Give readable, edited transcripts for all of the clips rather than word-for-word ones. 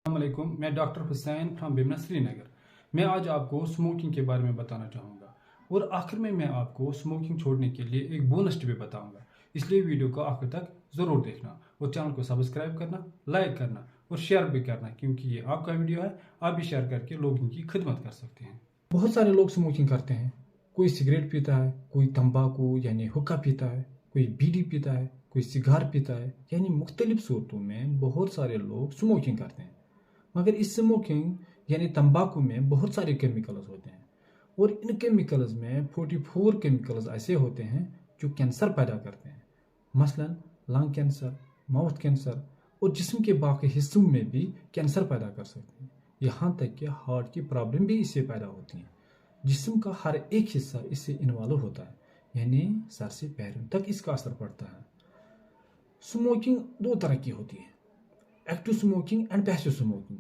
अस्सलामुअलैकुम, मैं doctor Hussain from Bemina Srinagar. मैं आज आपको स्मोकिंग के बारे में बताना चाहूँगा और आखिर में मैं आपको स्मोकिंग छोड़ने के लिए एक बोनस टिप बताऊँगा। इसलिए वीडियो को आखिर तक ज़रूर देखना और चैनल को सब्सक्राइब करना, लाइक करना और शेयर भी करना, क्योंकि ये आपका वीडियो है। आप भी शेयर करके लोगों की खिदमत कर सकते हैं। बहुत सारे लोग स्मोकिंग करते हैं। कोई सिगरेट पीता है, कोई तंबाकू यानी हुक्का पीता है, कोई बीड़ी पीता है, कोई सिगार पीता है, यानी मुख्तलिफ सूरतों में बहुत सारे लोग स्मोकिंग करते हैं। मगर इस स्मोकिंग यानी तंबाकू में बहुत सारे केमिकल्स होते हैं और इन केमिकल्स में 44 केमिकल्स ऐसे होते हैं जो कैंसर पैदा करते हैं, मसलन लंग कैंसर, माउथ कैंसर और जिस्म के बाकी हिस्सों में भी कैंसर पैदा कर सकते हैं। यहाँ तक कि हार्ट की प्रॉब्लम भी इससे पैदा होती है। जिस्म का हर एक हिस्सा इससे इन्वॉल्व होता है, यानी सर से पैरों तक इसका असर पड़ता है। स्मोकिंग दो तरह की होती है, active smoking and passive smoking.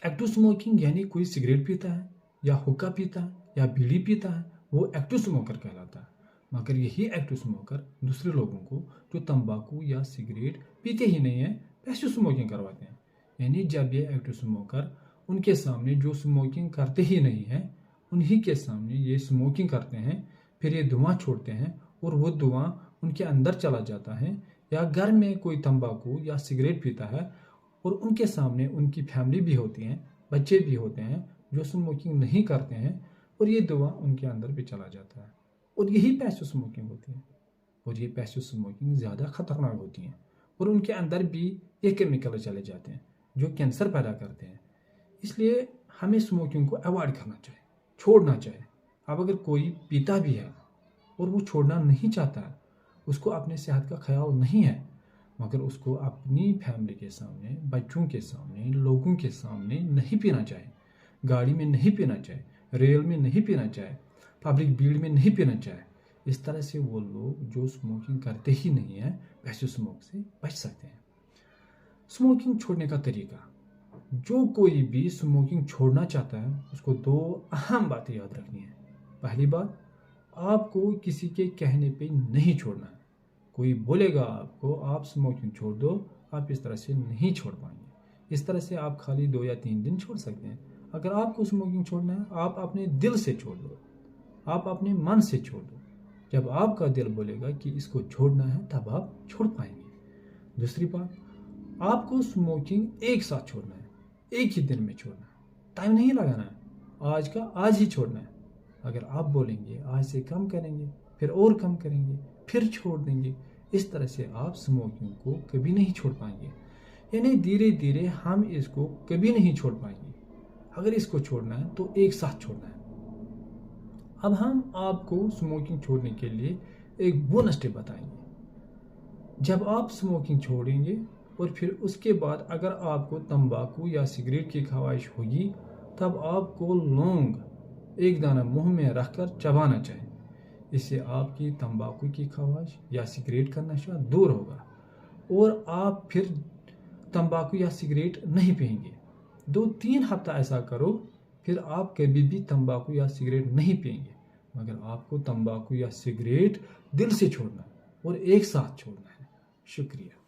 Active smoking यानी कोई सिगरेट पीता है या हुक्का पीता है या बीड़ी पीता है, वो एक्टिव स्मोकर कहलाता है। मगर यही एक्टिव स्मोकर दूसरे लोगों को जो तंबाकू या सिगरेट पीते ही नहीं है पैसिव स्मोकिंग करवाते हैं। यानी जब ये एक्टिव स्मोकर उनके सामने जो स्मोकिंग करते ही नहीं है उन्हीं के सामने ये स्मोकिंग करते हैं, फिर ये धुआं छोड़ते हैं और वो धुआं उनके अंदर चला जाता है। या घर में कोई तंबाकू या सिगरेट पीता है और उनके सामने उनकी फैमिली भी होती है, बच्चे भी होते हैं जो स्मोकिंग नहीं करते हैं, और ये धुआं उनके अंदर भी चला जाता है। और यही पैसिव स्मोकिंग होती है। और ये पैसिव स्मोकिंग ज़्यादा खतरनाक होती है और उनके अंदर भी ये केमिकल चले जाते हैं जो कैंसर पैदा करते हैं। इसलिए हमें स्मोकिंग को अवॉइड करना चाहिए, छोड़ना चाहिए। अब अगर कोई पीता भी है और वो छोड़ना नहीं चाहता है, उसको अपने सेहत का ख्याल नहीं है, मगर उसको अपनी फैमिली के सामने, बच्चों के सामने, लोगों के सामने नहीं पीना चाहिए। गाड़ी में नहीं पीना चाहिए, रेल में नहीं पीना चाहिए, पब्लिक भीड़ में नहीं पीना चाहिए। इस तरह से वो लोग जो स्मोकिंग करते ही नहीं है पैसिव स्मोक से बच सकते हैं। स्मोकिंग छोड़ने का तरीका, जो कोई भी स्मोकिंग छोड़ना चाहता है उसको दो अहम बातें याद रखनी है। पहली बात, आपको किसी के कहने पे नहीं छोड़ना है। कोई बोलेगा आपको आप स्मोकिंग छोड़ दो, आप इस तरह से नहीं छोड़ पाएंगे। इस तरह से आप खाली 2 या 3 दिन छोड़ सकते हैं। अगर आपको स्मोकिंग छोड़ना है आप अपने दिल से छोड़ दो, आप अपने मन से छोड़ दो। जब आपका दिल बोलेगा कि इसको छोड़ना है तब आप छोड़ पाएंगे। दूसरी बात, आपको स्मोकिंग एक साथ छोड़ना है, एक ही दिन में छोड़ना है, टाइम नहीं लगाना है। आज का आज ही छोड़ना है। अगर आप बोलेंगे आज से कम करेंगे, फिर और कम करेंगे, फिर छोड़ देंगे, इस तरह से आप स्मोकिंग को कभी नहीं छोड़ पाएंगे। यानी धीरे धीरे हम इसको कभी नहीं छोड़ पाएंगे। अगर इसको छोड़ना है तो एक साथ छोड़ना है। अब हम आपको स्मोकिंग छोड़ने के लिए एक बोनस टिप बताएंगे। जब आप स्मोकिंग छोड़ेंगे और फिर उसके बाद अगर आपको तंबाकू या सिगरेट की ख्वाहिश होगी, तब आपको लौंग एक दाना मुंह में रखकर चबाना चाहिए। इससे आपकी तंबाकू की ख्वाहिश या सिगरेट का नशा दूर होगा और आप फिर तंबाकू या सिगरेट नहीं पिएंगे। 2-3 हफ्ता ऐसा करो, फिर आप कभी भी तंबाकू या सिगरेट नहीं पिएंगे। मगर आपको तंबाकू या सिगरेट दिल से छोड़ना है और एक साथ छोड़ना है। शुक्रिया।